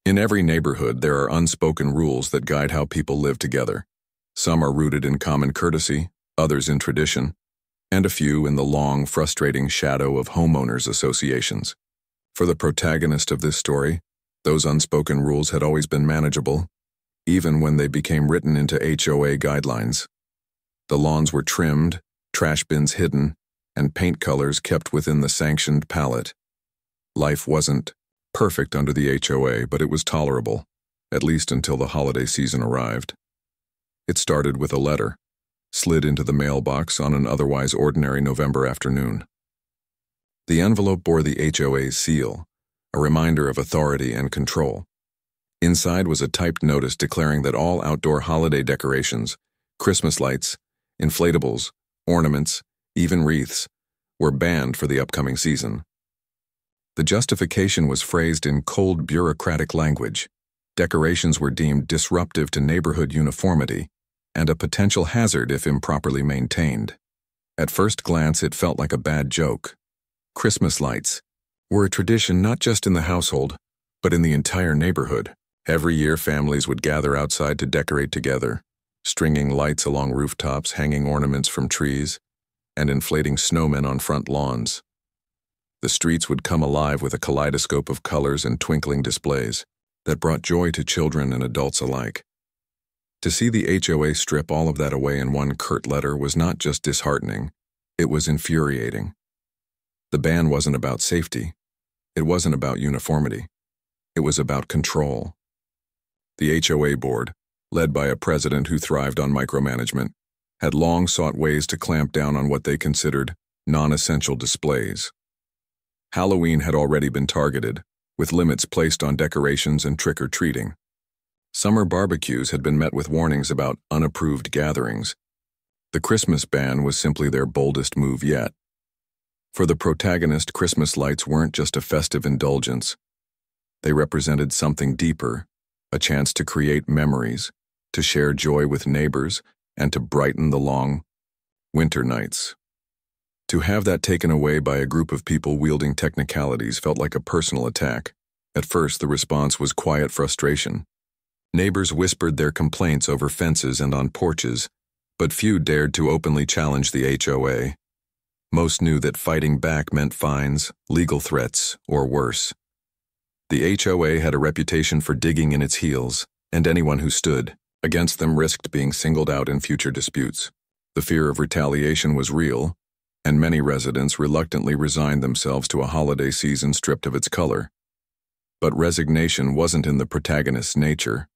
In every neighborhood, there are unspoken rules that guide how people live together. Some are rooted in common courtesy, others in tradition, and a few in the long, frustrating shadow of homeowners associations. For the protagonist of this story, those unspoken rules had always been manageable, even when they became written into HOA guidelines. The lawns were trimmed, trash bins hidden, and paint colors kept within the sanctioned palette. Life wasn't perfect under the HOA, but it was tolerable, at least until the holiday season arrived. It started with a letter, slid into the mailbox on an otherwise ordinary November afternoon. The envelope bore the HOA's seal, a reminder of authority and control. Inside was a typed notice declaring that all outdoor holiday decorations, Christmas lights, inflatables, ornaments, even wreaths, were banned for the upcoming season. The justification was phrased in cold bureaucratic language. Decorations were deemed disruptive to neighborhood uniformity and a potential hazard if improperly maintained. At first glance, it felt like a bad joke. Christmas lights were a tradition not just in the household, but in the entire neighborhood. Every year, families would gather outside to decorate together, stringing lights along rooftops, hanging ornaments from trees, and inflating snowmen on front lawns. The streets would come alive with a kaleidoscope of colors and twinkling displays that brought joy to children and adults alike. To see the HOA strip all of that away in one curt letter was not just disheartening, it was infuriating. The ban wasn't about safety. It wasn't about uniformity. It was about control. The HOA board, led by a president who thrived on micromanagement, had long sought ways to clamp down on what they considered non-essential displays. Halloween had already been targeted, with limits placed on decorations and trick-or-treating. Summer barbecues had been met with warnings about unapproved gatherings. The Christmas ban was simply their boldest move yet. For the protagonist, Christmas lights weren't just a festive indulgence. They represented something deeper, a chance to create memories, to share joy with neighbors, and to brighten the long winter nights. To have that taken away by a group of people wielding technicalities felt like a personal attack. At first, the response was quiet frustration. Neighbors whispered their complaints over fences and on porches, but few dared to openly challenge the HOA. Most knew that fighting back meant fines, legal threats, or worse. The HOA had a reputation for digging in its heels, and anyone who stood against them risked being singled out in future disputes. The fear of retaliation was real, and many residents reluctantly resigned themselves to a holiday season stripped of its color. But resignation wasn't in the protagonist's nature.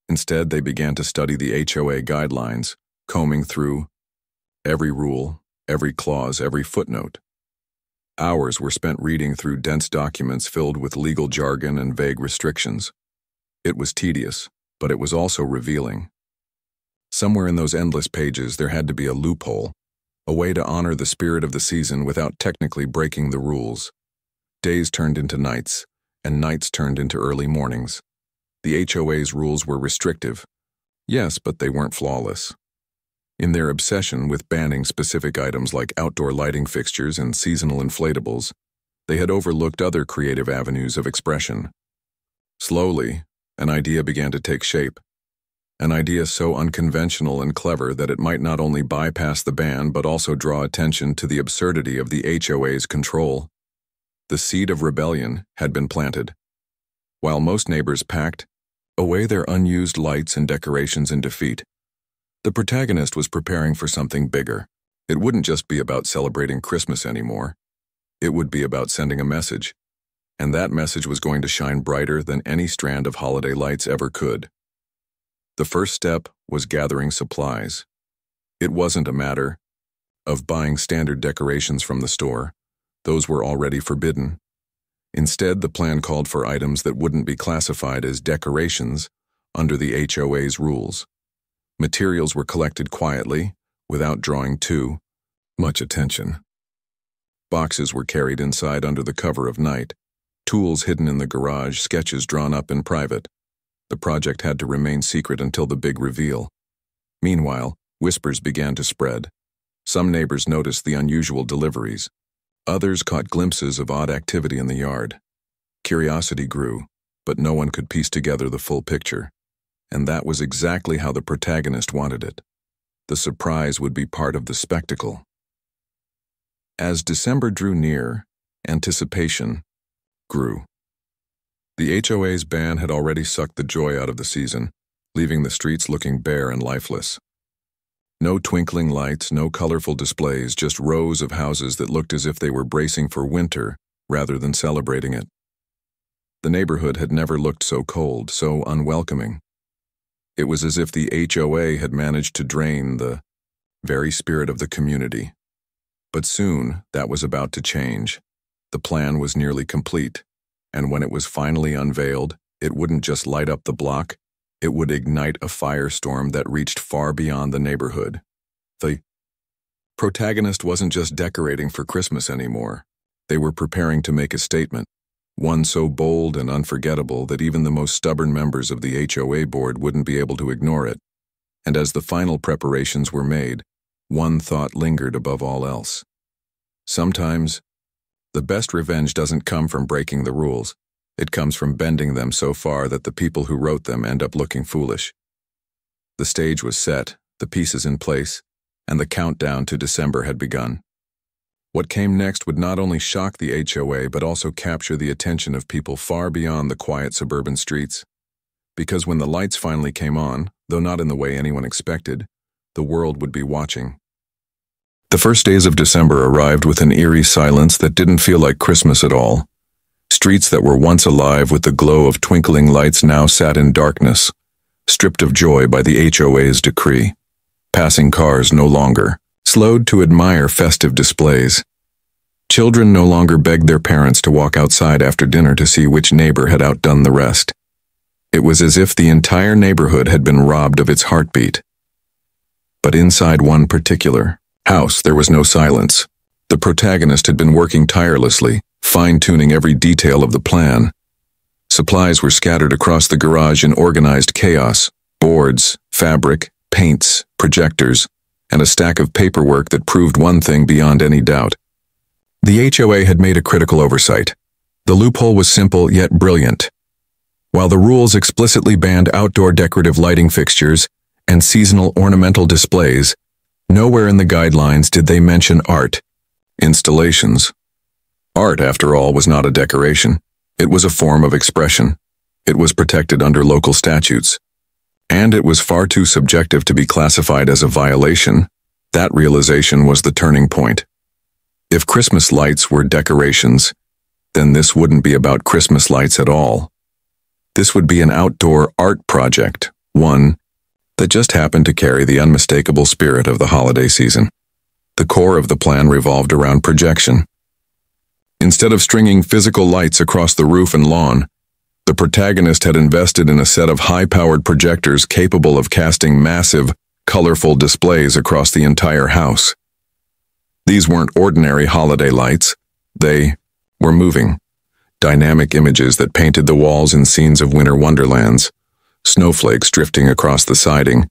Instead, they began to study the HOA guidelines, combing through every rule, every clause, every footnote. Hours were spent reading through dense documents filled with legal jargon and vague restrictions. It was tedious, but it was also revealing. Somewhere in those endless pages, there had to be a loophole, a way to honor the spirit of the season without technically breaking the rules. Days turned into nights, and nights turned into early mornings. The HOA's rules were restrictive, yes, but they weren't flawless. In their obsession with banning specific items like outdoor lighting fixtures and seasonal inflatables, they had overlooked other creative avenues of expression. Slowly, an idea began to take shape. An idea so unconventional and clever that it might not only bypass the ban but also draw attention to the absurdity of the HOA's control. The seed of rebellion had been planted. While most neighbors packed away their unused lights and decorations in defeat, the protagonist was preparing for something bigger. It wouldn't just be about celebrating Christmas anymore. It would be about sending a message, and that message was going to shine brighter than any strand of holiday lights ever could. The first step was gathering supplies. It wasn't a matter of buying standard decorations from the store. Those were already forbidden. Instead, the plan called for items that wouldn't be classified as decorations under the HOA's rules. Materials were collected quietly, without drawing too much attention. Boxes were carried inside under the cover of night, tools hidden in the garage, sketches drawn up in private. The project had to remain secret until the big reveal. Meanwhile, whispers began to spread. Some neighbors noticed the unusual deliveries. Others caught glimpses of odd activity in the yard. Curiosity grew, but no one could piece together the full picture. And that was exactly how the protagonist wanted it. The surprise would be part of the spectacle. As December drew near, anticipation grew. The HOA's ban had already sucked the joy out of the season, leaving the streets looking bare and lifeless. No twinkling lights, no colorful displays, just rows of houses that looked as if they were bracing for winter rather than celebrating it. The neighborhood had never looked so cold, so unwelcoming. It was as if the HOA had managed to drain the very spirit of the community. But soon, that was about to change. The plan was nearly complete, and when it was finally unveiled, it wouldn't just light up the block, it would ignite a firestorm that reached far beyond the neighborhood. The protagonist wasn't just decorating for Christmas anymore. They were preparing to make a statement, one so bold and unforgettable that even the most stubborn members of the HOA board wouldn't be able to ignore it. And as the final preparations were made, one thought lingered above all else. Sometimes, the best revenge doesn't come from breaking the rules. It comes from bending them so far that the people who wrote them end up looking foolish. The stage was set, the pieces in place, and the countdown to December had begun. What came next would not only shock the HOA but also capture the attention of people far beyond the quiet suburban streets. Because when the lights finally came on, though not in the way anyone expected, the world would be watching. The first days of December arrived with an eerie silence that didn't feel like Christmas at all. Streets that were once alive with the glow of twinkling lights now sat in darkness, stripped of joy by the HOA's decree. Passing cars no longer slowed to admire festive displays. Children no longer begged their parents to walk outside after dinner to see which neighbor had outdone the rest. It was as if the entire neighborhood had been robbed of its heartbeat. But inside one particular house, there was no silence. The protagonist had been working tirelessly, fine-tuning every detail of the plan. Supplies were scattered across the garage in organized chaos: boards, fabric, paints, projectors, and a stack of paperwork that proved one thing beyond any doubt. The HOA had made a critical oversight. The loophole was simple yet brilliant. While the rules explicitly banned outdoor decorative lighting fixtures and seasonal ornamental displays, nowhere in the guidelines did they mention art, installations. Art, after all, was not a decoration. It was a form of expression. It was protected under local statutes. And it was far too subjective to be classified as a violation. That realization was the turning point. If Christmas lights were decorations, then this wouldn't be about Christmas lights at all. This would be an outdoor art project, one that just happened to carry the unmistakable spirit of the holiday season. The core of the plan revolved around projection. Instead of stringing physical lights across the roof and lawn, the protagonist had invested in a set of high-powered projectors capable of casting massive, colorful displays across the entire house. These weren't ordinary holiday lights. They were moving, dynamic images that painted the walls in scenes of winter wonderlands, snowflakes drifting across the siding,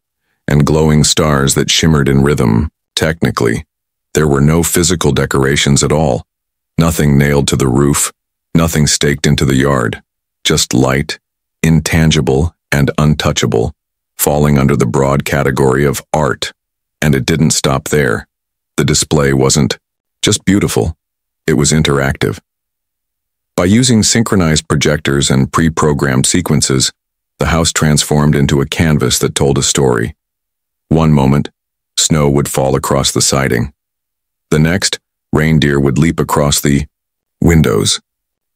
and glowing stars that shimmered in rhythm. Technically, there were no physical decorations at all. Nothing nailed to the roof, nothing staked into the yard. Just light, intangible and untouchable, falling under the broad category of art. And it didn't stop there. The display wasn't just beautiful, it was interactive. By using synchronized projectors and pre-programmed sequences, the house transformed into a canvas that told a story. One moment, snow would fall across the siding. The next, reindeer would leap across the windows.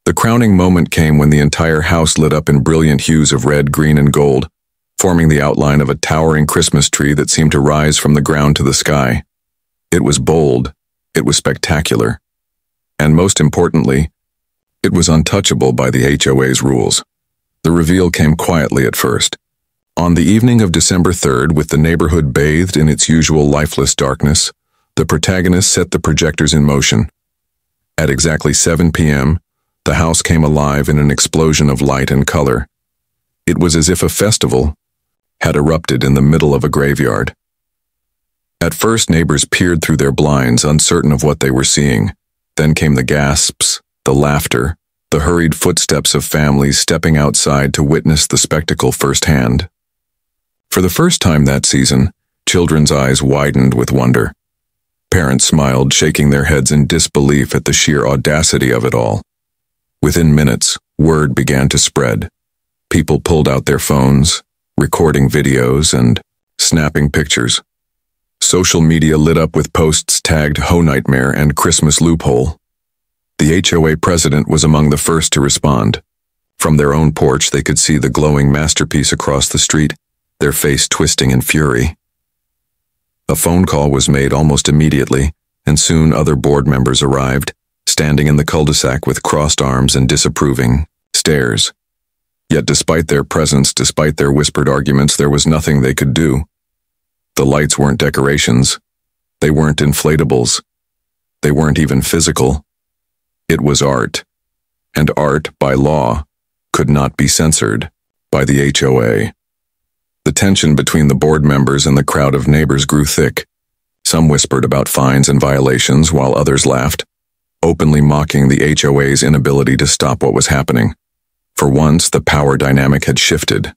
The crowning moment came when the entire house lit up in brilliant hues of red, green, and gold, forming the outline of a towering Christmas tree that seemed to rise from the ground to the sky. It was bold, it was spectacular, and most importantly, it was untouchable by the HOA's rules. The reveal came quietly at first. On the evening of December 3rd, with the neighborhood bathed in its usual lifeless darkness, the protagonist set the projectors in motion. At exactly 7 p.m., the house came alive in an explosion of light and color. It was as if a festival had erupted in the middle of a graveyard. At first, neighbors peered through their blinds, uncertain of what they were seeing. Then came the gasps, the laughter, the hurried footsteps of families stepping outside to witness the spectacle firsthand. For the first time that season, children's eyes widened with wonder. Parents smiled, shaking their heads in disbelief at the sheer audacity of it all. Within minutes, word began to spread. People pulled out their phones, recording videos and snapping pictures. Social media lit up with posts tagged "HO Nightmare" and "Christmas Loophole." The HOA president was among the first to respond. From their own porch, they could see the glowing masterpiece across the street, their face twisting in fury. A phone call was made almost immediately, and soon other board members arrived, standing in the cul-de-sac with crossed arms and disapproving stares. Yet despite their presence, despite their whispered arguments, there was nothing they could do. The lights weren't decorations. They weren't inflatables. They weren't even physical. It was art. And art, by law, could not be censored by the HOA. The tension between the board members and the crowd of neighbors grew thick. Some whispered about fines and violations, while others laughed, openly mocking the HOA's inability to stop what was happening. For once, the power dynamic had shifted.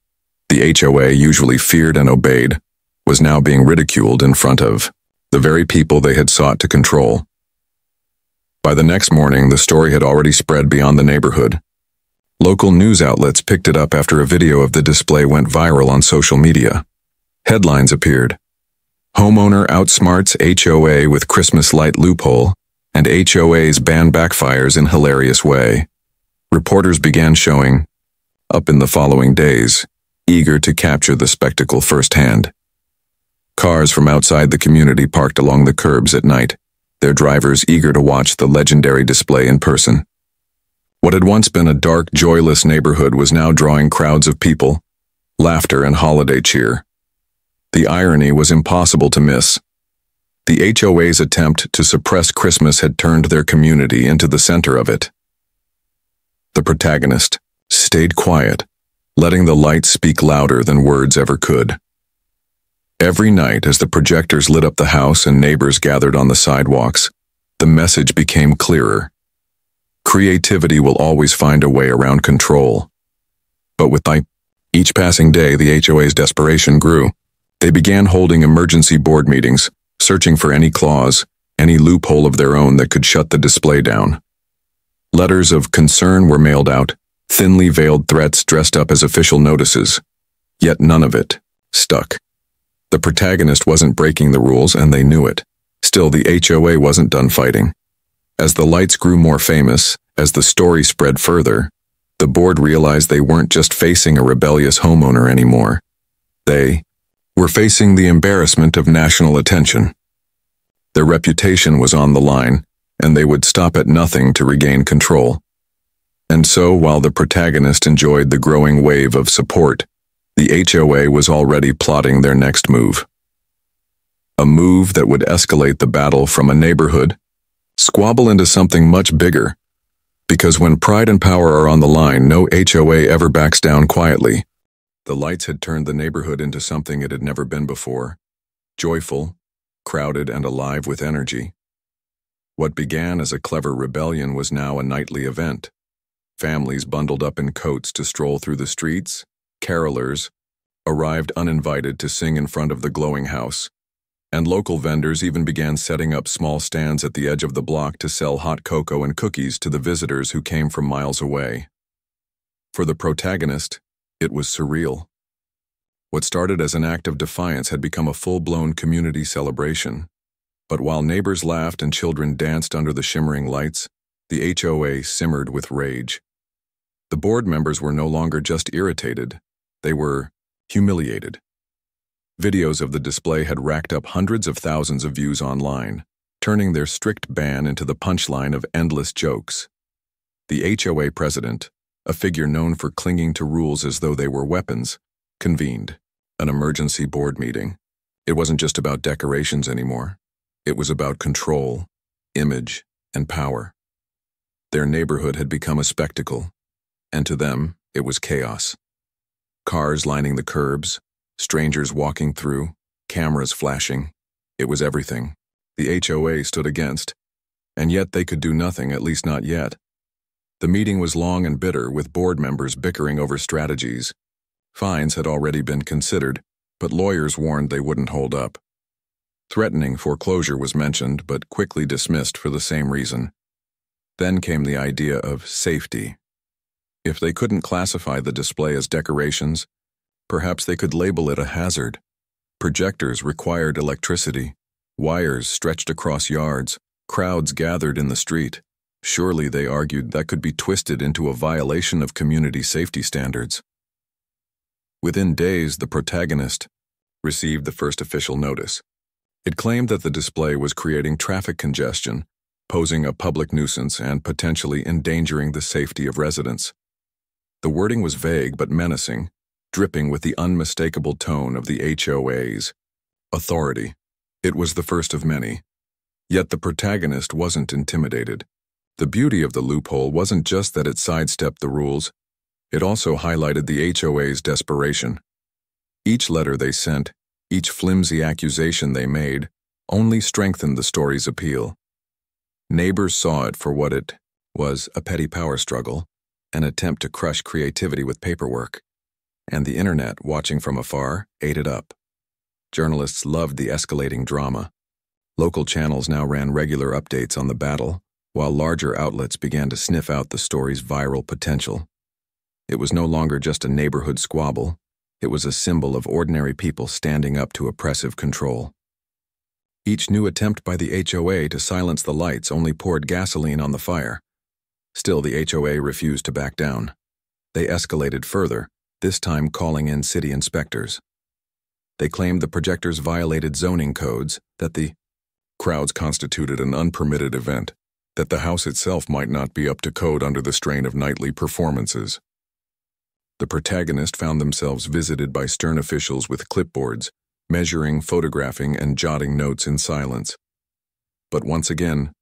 The HOA, usually feared and obeyed, was now being ridiculed in front of the very people they had sought to control. By the next morning, the story had already spread beyond the neighborhood. Local news outlets picked it up after a video of the display went viral on social media. Headlines appeared. "Homeowner outsmarts HOA with Christmas light loophole," and "HOA's ban backfires in hilarious way." Reporters began showing up in the following days, eager to capture the spectacle firsthand. Cars from outside the community parked along the curbs at night, their drivers eager to watch the legendary display in person. What had once been a dark, joyless neighborhood was now drawing crowds of people, laughter and holiday cheer. The irony was impossible to miss. The HOA's attempt to suppress Christmas had turned their community into the center of it. The protagonist stayed quiet, letting the lights speak louder than words ever could. Every night, as the projectors lit up the house and neighbors gathered on the sidewalks, the message became clearer. Creativity will always find a way around control. But with each passing day, the HOA's desperation grew. They began holding emergency board meetings, searching for any clause, any loophole of their own that could shut the display down. Letters of concern were mailed out, thinly veiled threats dressed up as official notices. Yet none of it stuck. The protagonist wasn't breaking the rules, and they knew it. Still, the HOA wasn't done fighting. As the lights grew more famous, as the story spread further, the board realized they weren't just facing a rebellious homeowner anymore. They were facing the embarrassment of national attention. Their reputation was on the line, and they would stop at nothing to regain control. And so, while the protagonist enjoyed the growing wave of support, the HOA was already plotting their next move. A move that would escalate the battle from a neighborhood, squabble into something much bigger. Because when pride and power are on the line, no HOA ever backs down quietly. The lights had turned the neighborhood into something it had never been before. Joyful, crowded, and alive with energy. What began as a clever rebellion was now a nightly event. Families bundled up in coats to stroll through the streets. Carolers arrived uninvited to sing in front of the glowing house, and local vendors even began setting up small stands at the edge of the block to sell hot cocoa and cookies to the visitors who came from miles away. For the protagonist, it was surreal. What started as an act of defiance had become a full-blown community celebration. But while neighbors laughed and children danced under the shimmering lights, the HOA simmered with rage. The board members were no longer just irritated. They were humiliated. Videos of the display had racked up hundreds of thousands of views online, turning their strict ban into the punchline of endless jokes. The HOA president, a figure known for clinging to rules as though they were weapons, convened an emergency board meeting. It wasn't just about decorations anymore. It was about control, image, and power. Their neighborhood had become a spectacle, and to them, it was chaos. Cars lining the curbs, strangers walking through, cameras flashing. It was everything the HOA stood against, and yet they could do nothing, at least not yet. The meeting was long and bitter, with board members bickering over strategies. Fines had already been considered, but lawyers warned they wouldn't hold up. Threatening foreclosure was mentioned, but quickly dismissed for the same reason. Then came the idea of safety. If they couldn't classify the display as decorations, perhaps they could label it a hazard. Projectors required electricity. Wires stretched across yards. Crowds gathered in the street. Surely, they argued, that could be twisted into a violation of community safety standards. Within days, the protagonist received the first official notice. It claimed that the display was creating traffic congestion, posing a public nuisance, and potentially endangering the safety of residents. The wording was vague but menacing, dripping with the unmistakable tone of the HOA's authority. It was the first of many. Yet the protagonist wasn't intimidated. The beauty of the loophole wasn't just that it sidestepped the rules, it also highlighted the HOA's desperation. Each letter they sent, each flimsy accusation they made, only strengthened the story's appeal. Neighbors saw it for what it was: a petty power struggle, an attempt to crush creativity with paperwork. And the internet, watching from afar, ate it up. Journalists loved the escalating drama. Local channels now ran regular updates on the battle, while larger outlets began to sniff out the story's viral potential. It was no longer just a neighborhood squabble. It was a symbol of ordinary people standing up to oppressive control. Each new attempt by the HOA to silence the lights only poured gasoline on the fire. Still, the HOA refused to back down. They escalated further, this time calling in city inspectors. They claimed the projectors violated zoning codes, that the crowds constituted an unpermitted event, that the house itself might not be up to code under the strain of nightly performances. The protagonist found themselves visited by stern officials with clipboards, measuring, photographing, and jotting notes in silence. But once again,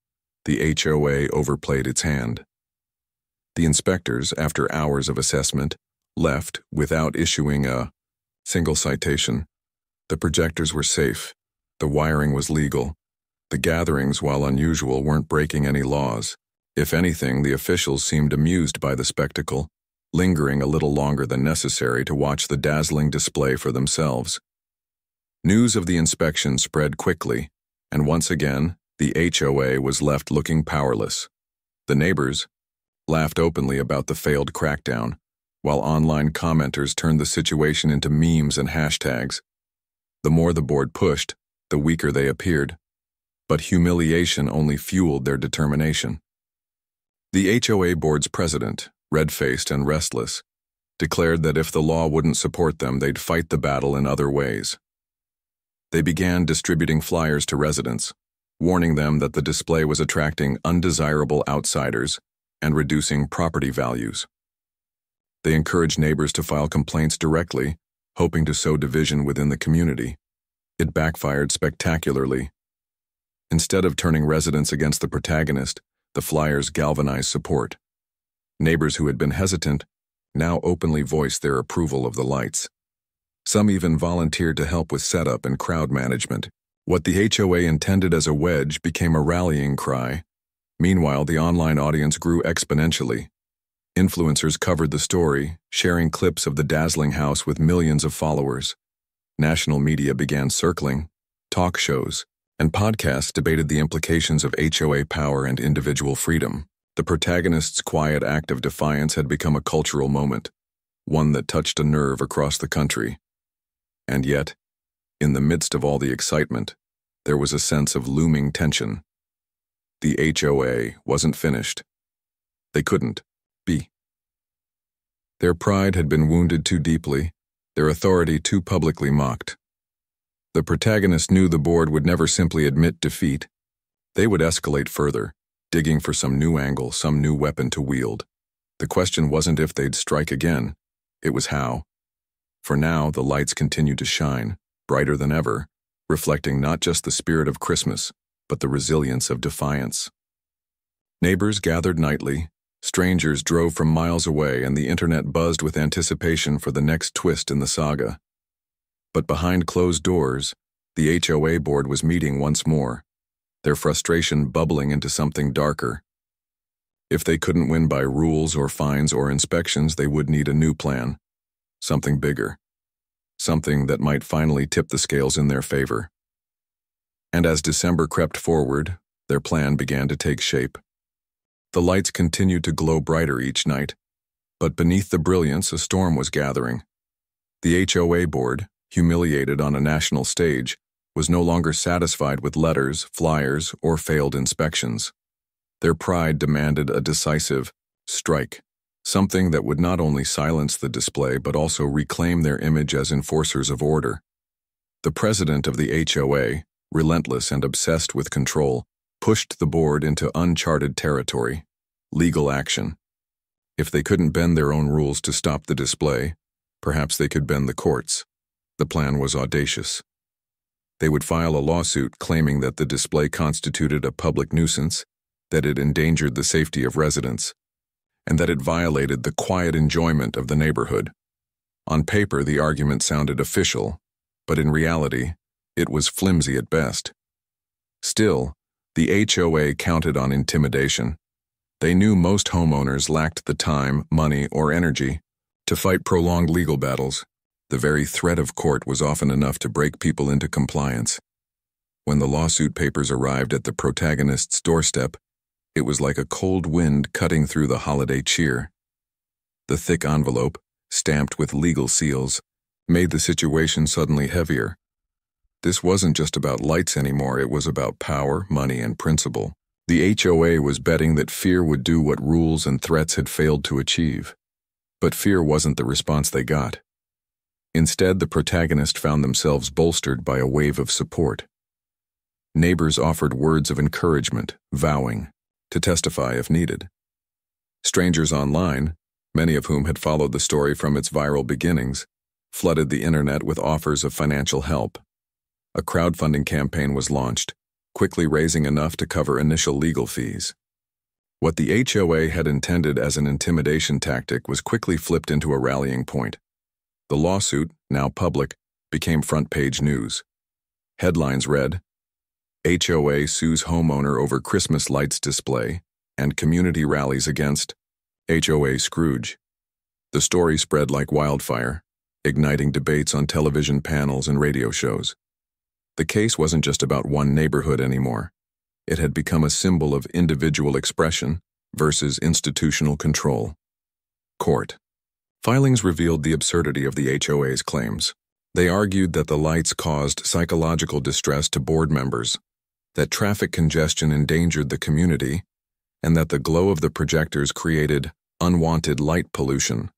the HOA overplayed its hand. The inspectors, after hours of assessment, left without issuing a single citation. The projectors were safe. The wiring was legal. The gatherings, while unusual, weren't breaking any laws. If anything, the officials seemed amused by the spectacle, lingering a little longer than necessary to watch the dazzling display for themselves. News of the inspection spread quickly, and once again, the HOA was left looking powerless. The neighbors laughed openly about the failed crackdown, while online commenters turned the situation into memes and hashtags. The more the board pushed, the weaker they appeared. But humiliation only fueled their determination. The HOA board's president, red-faced and restless, declared that if the law wouldn't support them, they'd fight the battle in other ways. They began distributing flyers to residents, warning them that the display was attracting undesirable outsiders and reducing property values. They encouraged neighbors to file complaints directly, hoping to sow division within the community. It backfired spectacularly. Instead of turning residents against the protagonist, the flyers galvanized support. Neighbors who had been hesitant now openly voiced their approval of the lights. Some even volunteered to help with setup and crowd management. What the HOA intended as a wedge became a rallying cry. Meanwhile, the online audience grew exponentially. Influencers covered the story, sharing clips of the dazzling house with millions of followers. National media began circling. Talk shows and podcasts debated the implications of HOA power and individual freedom. The protagonist's quiet act of defiance had become a cultural moment, one that touched a nerve across the country. And yet, in the midst of all the excitement, there was a sense of looming tension. The HOA wasn't finished. They couldn't be. Their pride had been wounded too deeply, their authority too publicly mocked. The protagonist knew the board would never simply admit defeat. They would escalate further, digging for some new angle, some new weapon to wield. The question wasn't if they'd strike again, it was how. For now, the lights continued to shine, brighter than ever, reflecting not just the spirit of Christmas, but the resilience of defiance. Neighbors gathered nightly, strangers drove from miles away, and the internet buzzed with anticipation for the next twist in the saga. But behind closed doors, the HOA board was meeting once more, their frustration bubbling into something darker. If they couldn't win by rules or fines or inspections, they would need a new plan. Something bigger. Something that might finally tip the scales in their favor. And as December crept forward, their plan began to take shape. The lights continued to glow brighter each night, but beneath the brilliance a storm was gathering. The HOA board, humiliated on a national stage, was no longer satisfied with letters, flyers, or failed inspections. Their pride demanded a decisive strike, something that would not only silence the display but also reclaim their image as enforcers of order. The president of the HOA, relentless and obsessed with control, pushed the board into uncharted territory, legal action. If they couldn't bend their own rules to stop the display, perhaps they could bend the courts. The plan was audacious. They would file a lawsuit claiming that the display constituted a public nuisance, that it endangered the safety of residents, and that it violated the quiet enjoyment of the neighborhood. On paper, the argument sounded official, but in reality, it was flimsy at best. Still, the HOA counted on intimidation. They knew most homeowners lacked the time, money, or energy to fight prolonged legal battles. The very threat of court was often enough to break people into compliance. When the lawsuit papers arrived at the protagonist's doorstep, it was like a cold wind cutting through the holiday cheer. The thick envelope, stamped with legal seals, made the situation suddenly heavier. This wasn't just about lights anymore, it was about power, money, and principle. The HOA was betting that fear would do what rules and threats had failed to achieve. But fear wasn't the response they got. Instead, the protagonist found themselves bolstered by a wave of support. Neighbors offered words of encouragement, vowing to testify if needed. Strangers online, many of whom had followed the story from its viral beginnings, flooded the internet with offers of financial help. A crowdfunding campaign was launched, quickly raising enough to cover initial legal fees. What the HOA had intended as an intimidation tactic was quickly flipped into a rallying point. The lawsuit, now public, became front-page news. Headlines read, HOA sues homeowner over Christmas lights display, and community rallies against HOA Scrooge. The story spread like wildfire, igniting debates on television panels and radio shows. The case wasn't just about one neighborhood anymore. It had become a symbol of individual expression versus institutional control. Court. Filings revealed the absurdity of the HOA's claims. They argued that the lights caused psychological distress to board members, that traffic congestion endangered the community, and that the glow of the projectors created unwanted light pollution.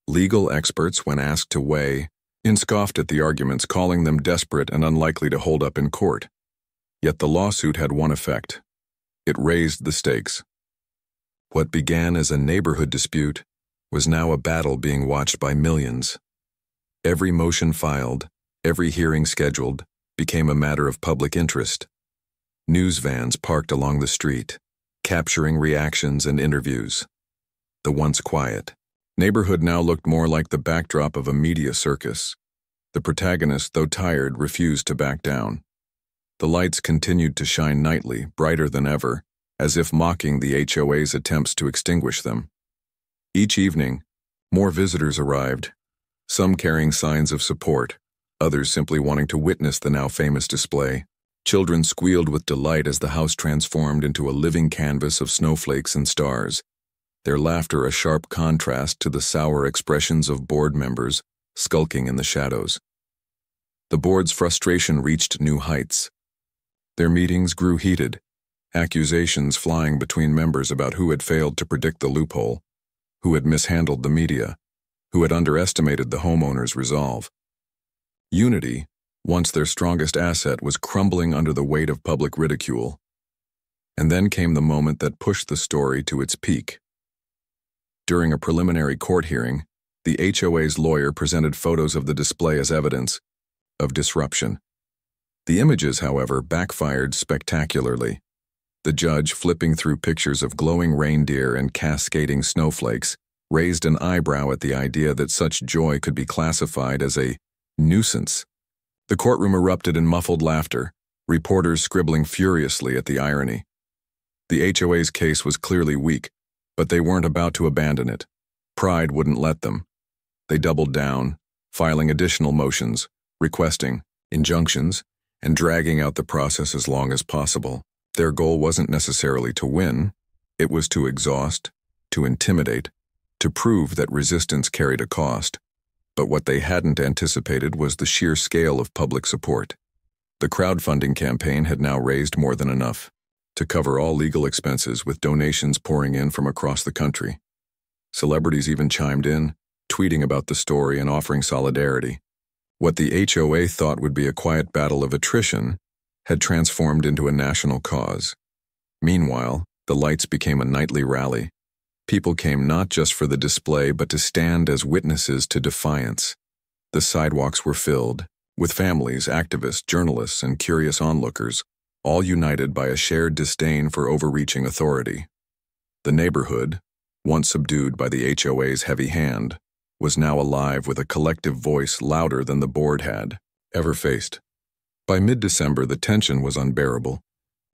Legal experts, when asked to weigh, scoffed at the arguments, calling them desperate and unlikely to hold up in court. Yet the lawsuit had one effect. It raised the stakes. What began as a neighborhood dispute was now a battle being watched by millions. Every motion filed, every hearing scheduled, became a matter of public interest. News vans parked along the street, capturing reactions and interviews. The once quiet neighborhood now looked more like the backdrop of a media circus. The protagonist, though tired, refused to back down. The lights continued to shine nightly, brighter than ever, as if mocking the HOA's attempts to extinguish them. Each evening, more visitors arrived, some carrying signs of support, others simply wanting to witness the now famous display. Children squealed with delight as the house transformed into a living canvas of snowflakes and stars, their laughter a sharp contrast to the sour expressions of board members skulking in the shadows. The board's frustration reached new heights. Their meetings grew heated, accusations flying between members about who had failed to predict the loophole, who had mishandled the media, who had underestimated the homeowner's resolve. Unity, once their strongest asset, was crumbling under the weight of public ridicule. And then came the moment that pushed the story to its peak. During a preliminary court hearing, the HOA's lawyer presented photos of the display as evidence of disruption. The images, however, backfired spectacularly. The judge, flipping through pictures of glowing reindeer and cascading snowflakes, raised an eyebrow at the idea that such joy could be classified as a nuisance. The courtroom erupted in muffled laughter, reporters scribbling furiously at the irony. The HOA's case was clearly weak, but they weren't about to abandon it. Pride wouldn't let them. They doubled down, filing additional motions, requesting injunctions, and dragging out the process as long as possible. Their goal wasn't necessarily to win, it was to exhaust, to intimidate, to prove that resistance carried a cost. But what they hadn't anticipated was the sheer scale of public support. The crowdfunding campaign had now raised more than enough to cover all legal expenses, with donations pouring in from across the country. Celebrities even chimed in, tweeting about the story and offering solidarity. What the HOA thought would be a quiet battle of attrition had transformed into a national cause. Meanwhile, the lights became a nightly rally. People came not just for the display, but to stand as witnesses to defiance. The sidewalks were filled, with families, activists, journalists, and curious onlookers, all united by a shared disdain for overreaching authority. The neighborhood, once subdued by the HOA's heavy hand, was now alive with a collective voice louder than the board had ever faced. By mid-December, the tension was unbearable.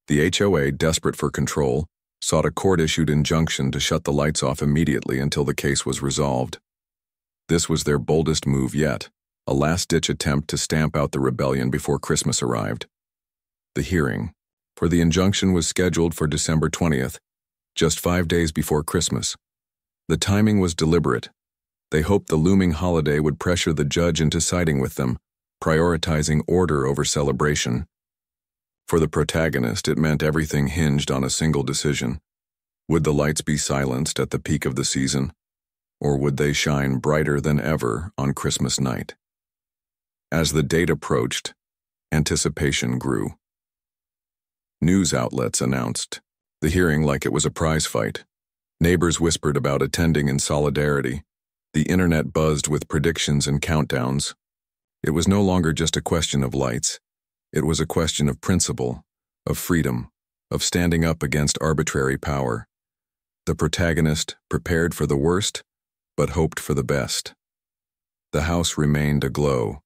The HOA, desperate for control, sought a court-issued injunction to shut the lights off immediately until the case was resolved. This was their boldest move yet, a last-ditch attempt to stamp out the rebellion before Christmas arrived. The hearing for the injunction was scheduled for December 20th, just 5 days before Christmas. The timing was deliberate. They hoped the looming holiday would pressure the judge into siding with them, prioritizing order over celebration. For the protagonist, it meant everything hinged on a single decision. Would the lights be silenced at the peak of the season, or would they shine brighter than ever on Christmas night? As the date approached, anticipation grew. News outlets announced the hearing like it was a prize fight. Neighbors whispered about attending in solidarity. The internet buzzed with predictions and countdowns. It was no longer just a question of lights. It was a question of principle, of freedom, of standing up against arbitrary power. The protagonist prepared for the worst, but hoped for the best. The house remained aglow,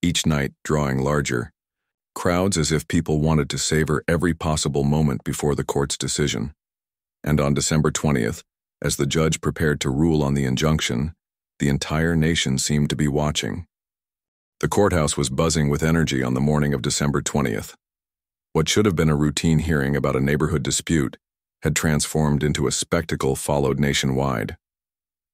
each night drawing larger. Crowds as if people wanted to savor every possible moment before the court's decision. And on December 20th, as the judge prepared to rule on the injunction, the entire nation seemed to be watching. The courthouse was buzzing with energy on the morning of December 20th. What should have been a routine hearing about a neighborhood dispute had transformed into a spectacle followed nationwide.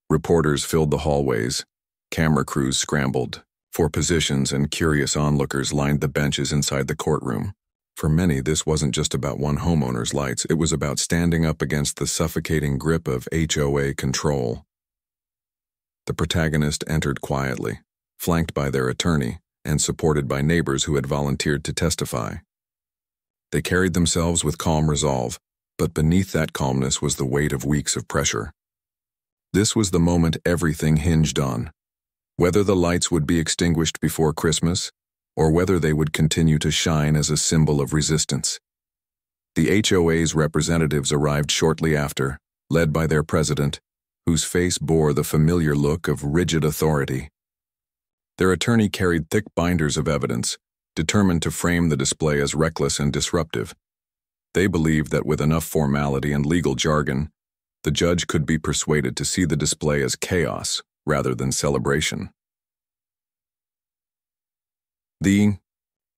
Reporters filled the hallways, camera crews scrambled for positions, and curious onlookers lined the benches inside the courtroom. For many, this wasn't just about one homeowner's lights, it was about standing up against the suffocating grip of HOA control. The protagonist entered quietly, flanked by their attorney and supported by neighbors who had volunteered to testify. They carried themselves with calm resolve, but beneath that calmness was the weight of weeks of pressure. This was the moment everything hinged on. Whether the lights would be extinguished before Christmas, or whether they would continue to shine as a symbol of resistance. The HOA's representatives arrived shortly after, led by their president, whose face bore the familiar look of rigid authority. Their attorney carried thick binders of evidence, determined to frame the display as reckless and disruptive. They believed that with enough formality and legal jargon, the judge could be persuaded to see the display as chaos rather than celebration. The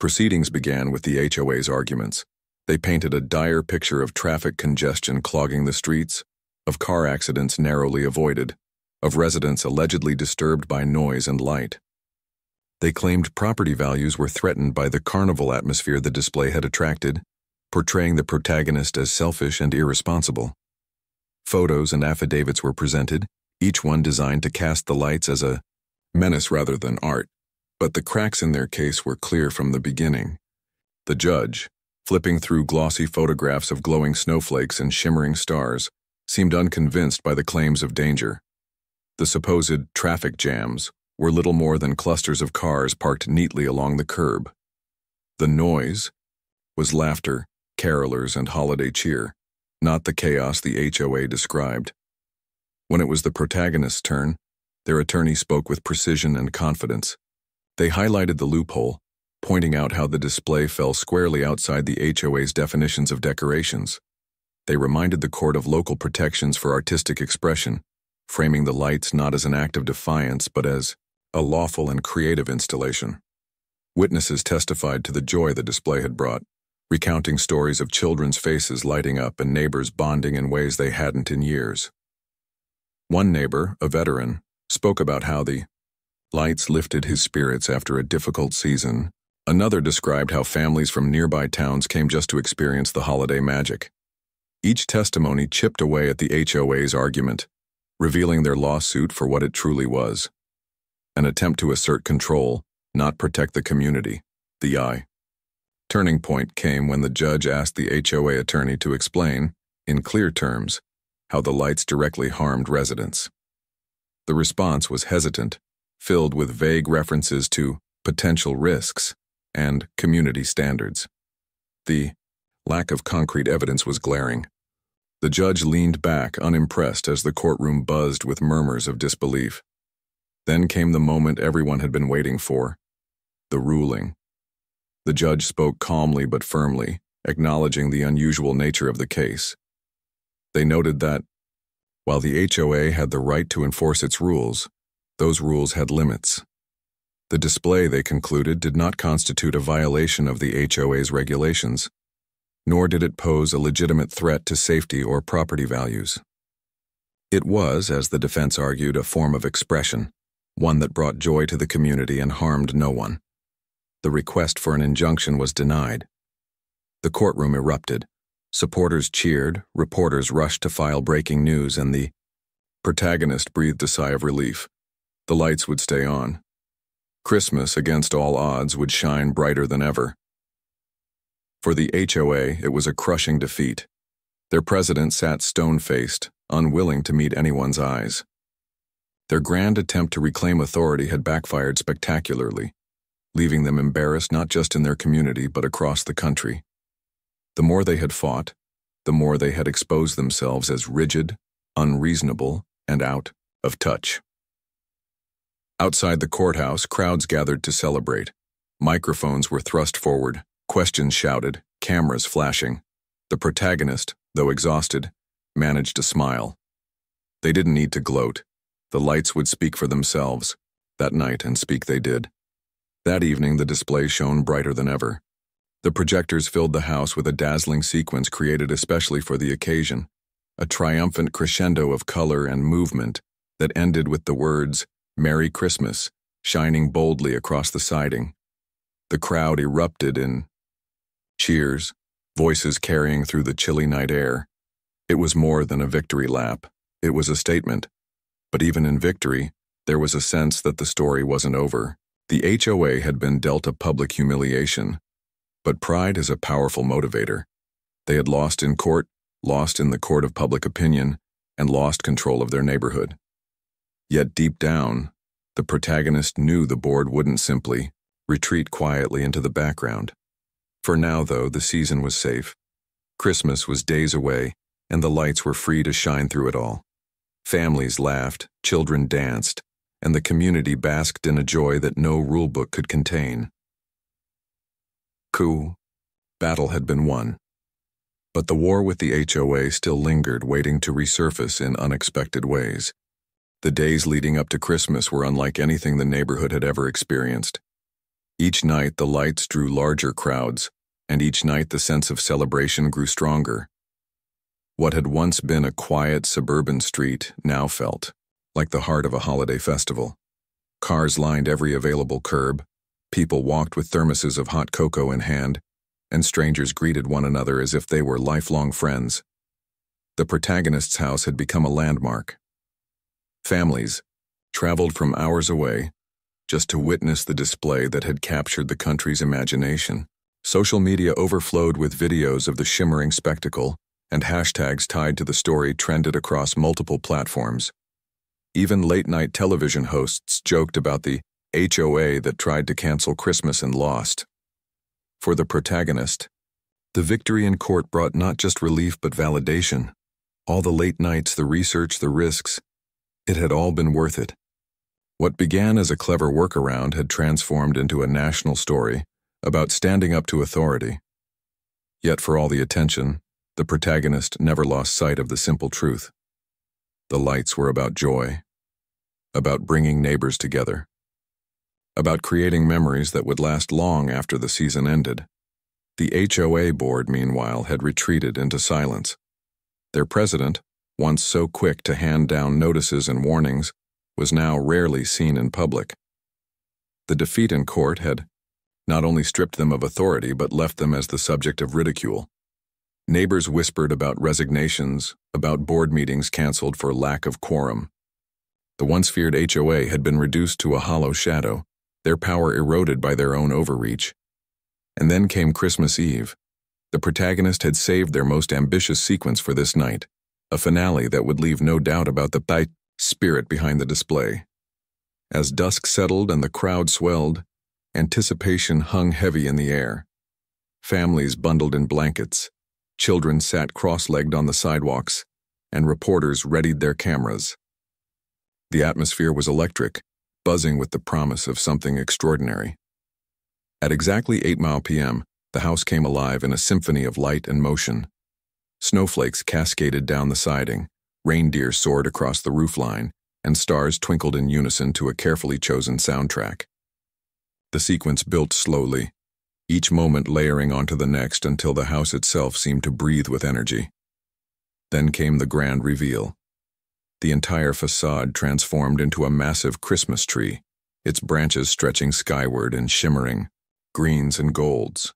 proceedings began with the HOA's arguments. They painted a dire picture of traffic congestion clogging the streets, of car accidents narrowly avoided, of residents allegedly disturbed by noise and light. They claimed property values were threatened by the carnival atmosphere the display had attracted, portraying the protagonist as selfish and irresponsible. Photos and affidavits were presented, each one designed to cast the lights as a menace rather than art. But the cracks in their case were clear from the beginning. The judge, flipping through glossy photographs of glowing snowflakes and shimmering stars, seemed unconvinced by the claims of danger. The supposed traffic jams were little more than clusters of cars parked neatly along the curb. The noise was laughter, carolers, and holiday cheer, not the chaos the HOA described. When it was the protagonist's turn, their attorney spoke with precision and confidence. They highlighted the loophole, pointing out how the display fell squarely outside the HOA's definitions of decorations. They reminded the court of local protections for artistic expression, framing the lights not as an act of defiance but as a lawful and creative installation. Witnesses testified to the joy the display had brought, recounting stories of children's faces lighting up and neighbors bonding in ways they hadn't in years. One neighbor, a veteran, spoke about how the lights lifted his spirits after a difficult season. Another described how families from nearby towns came just to experience the holiday magic. Each testimony chipped away at the HOA's argument, revealing their lawsuit for what it truly was: an attempt to assert control, not protect the community. The turning point came when the judge asked the HOA attorney to explain, in clear terms, how the lights directly harmed residents. The response was hesitant, filled with vague references to potential risks and community standards. The lack of concrete evidence was glaring. The judge leaned back, unimpressed, as the courtroom buzzed with murmurs of disbelief. Then came the moment everyone had been waiting for: the ruling. The judge spoke calmly but firmly, acknowledging the unusual nature of the case. They noted that, while the HOA had the right to enforce its rules, those rules had limits. The display, they concluded, did not constitute a violation of the HOA's regulations, nor did it pose a legitimate threat to safety or property values. It was, as the defense argued, a form of expression, one that brought joy to the community and harmed no one. The request for an injunction was denied. The courtroom erupted. Supporters cheered, reporters rushed to file breaking news, and the protagonist breathed a sigh of relief. The lights would stay on. Christmas, against all odds, would shine brighter than ever. For the HOA, it was a crushing defeat. Their president sat stone-faced, unwilling to meet anyone's eyes. Their grand attempt to reclaim authority had backfired spectacularly, leaving them embarrassed not just in their community but across the country. The more they had fought, the more they had exposed themselves as rigid, unreasonable, and out of touch. Outside the courthouse, crowds gathered to celebrate. Microphones were thrust forward, questions shouted, cameras flashing. The protagonist, though exhausted, managed to smile. They didn't need to gloat. The lights would speak for themselves that night, and speak they did. That evening, the display shone brighter than ever. The projectors filled the house with a dazzling sequence created especially for the occasion, a triumphant crescendo of color and movement that ended with the words, "Merry Christmas," shining boldly across the siding. The crowd erupted in cheers, voices carrying through the chilly night air. It was more than a victory lap. It was a statement. But even in victory, there was a sense that the story wasn't over. The HOA had been dealt a public humiliation, but pride is a powerful motivator. They had lost in court, lost in the court of public opinion, and lost control of their neighborhood. Yet deep down, the protagonist knew the board wouldn't simply retreat quietly into the background. For now, though, the season was safe. Christmas was days away, and the lights were free to shine through it all. Families laughed, children danced, and the community basked in a joy that no rulebook could contain. Battle had been won. But the war with the HOA still lingered, waiting to resurface in unexpected ways. The days leading up to Christmas were unlike anything the neighborhood had ever experienced. Each night the lights drew larger crowds, and each night the sense of celebration grew stronger. What had once been a quiet suburban street now felt like the heart of a holiday festival. Cars lined every available curb, people walked with thermoses of hot cocoa in hand, and strangers greeted one another as if they were lifelong friends. The protagonist's house had become a landmark. Families traveled from hours away just to witness the display that had captured the country's imagination. Social media overflowed with videos of the shimmering spectacle, and hashtags tied to the story trended across multiple platforms. Even late-night television hosts joked about the HOA that tried to cancel Christmas and lost. For the protagonist, the victory in court brought not just relief but validation. All the late nights, the research, the risks, it had all been worth it. What began as a clever workaround had transformed into a national story about standing up to authority. Yet for all the attention, the protagonist never lost sight of the simple truth. The lights were about joy, about bringing neighbors together, about creating memories that would last long after the season ended. The HOA board, meanwhile, had retreated into silence. Their president, once so quick to hand down notices and warnings, was now rarely seen in public. The defeat in court had not only stripped them of authority but left them as the subject of ridicule. Neighbors whispered about resignations, about board meetings canceled for lack of quorum. The once feared HOA had been reduced to a hollow shadow, their power eroded by their own overreach. And then came Christmas Eve. The protagonist had saved their most ambitious sequence for this night, a finale that would leave no doubt about the spirit behind the display. As dusk settled and the crowd swelled, anticipation hung heavy in the air. Families bundled in blankets, children sat cross-legged on the sidewalks, and reporters readied their cameras. The atmosphere was electric, buzzing with the promise of something extraordinary. At exactly 8 p.m., the house came alive in a symphony of light and motion. Snowflakes cascaded down the siding, reindeer soared across the roofline, and stars twinkled in unison to a carefully chosen soundtrack. The sequence built slowly, each moment layering onto the next until the house itself seemed to breathe with energy. Then came the grand reveal. The entire facade transformed into a massive Christmas tree, its branches stretching skyward and shimmering, greens and golds.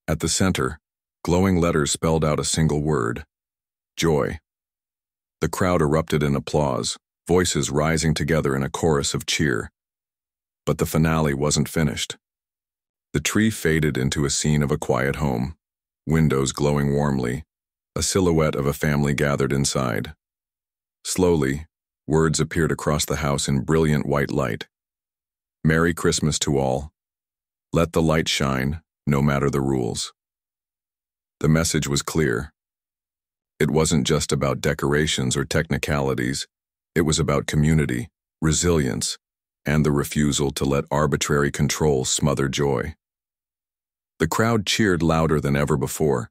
At the center, glowing letters spelled out a single word: joy. The crowd erupted in applause, voices rising together in a chorus of cheer. But the finale wasn't finished. The tree faded into a scene of a quiet home, windows glowing warmly, a silhouette of a family gathered inside. Slowly, words appeared across the house in brilliant white light. Merry Christmas to all. Let the light shine, no matter the rules. The message was clear. It wasn't just about decorations or technicalities. It was about community, resilience, and the refusal to let arbitrary control smother joy. The crowd cheered louder than ever before.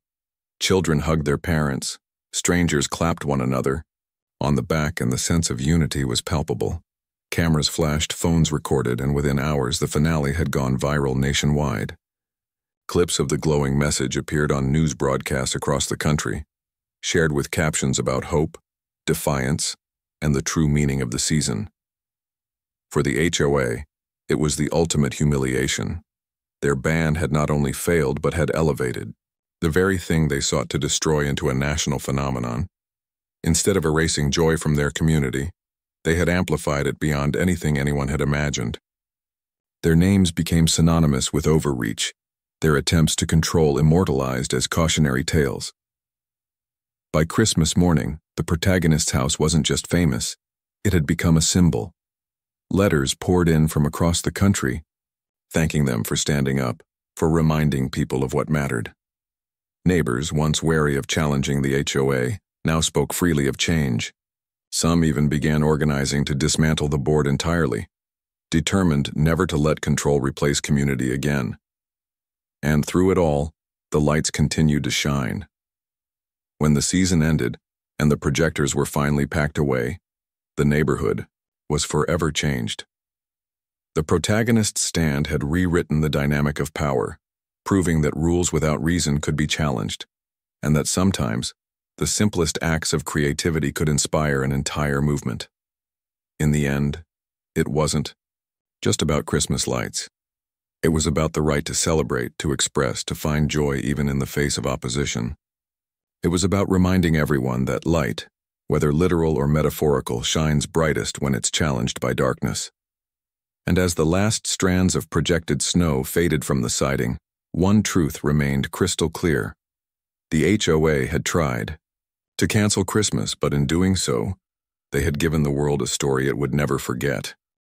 Children hugged their parents, strangers clapped one another on the back, and the sense of unity was palpable. Cameras flashed, phones recorded, and within hours the finale had gone viral nationwide. Clips of the glowing message appeared on news broadcasts across the country, shared with captions about hope, defiance, and the true meaning of the season. For the HOA, it was the ultimate humiliation. Their ban had not only failed but had elevated, the very thing they sought to destroy, into a national phenomenon. Instead of erasing joy from their community, they had amplified it beyond anything anyone had imagined. Their names became synonymous with overreach, their attempts to control immortalized as cautionary tales. By Christmas morning, the protagonist's house wasn't just famous, it had become a symbol. Letters poured in from across the country, thanking them for standing up, for reminding people of what mattered. Neighbors, once wary of challenging the HOA, now spoke freely of change. Some even began organizing to dismantle the board entirely, determined never to let control replace community again. And through it all, the lights continued to shine. When the season ended and the projectors were finally packed away, the neighborhood was forever changed. The protagonist's stand had rewritten the dynamic of power, proving that rules without reason could be challenged, and that sometimes the simplest acts of creativity could inspire an entire movement. In the end, it wasn't just about Christmas lights. It was about the right to celebrate, to express, to find joy even in the face of opposition. It was about reminding everyone that light, whether literal or metaphorical, shines brightest when it's challenged by darkness. And as the last strands of projected snow faded from the siding, one truth remained crystal clear. The HOA had tried to cancel Christmas, but in doing so, they had given the world a story it would never forget.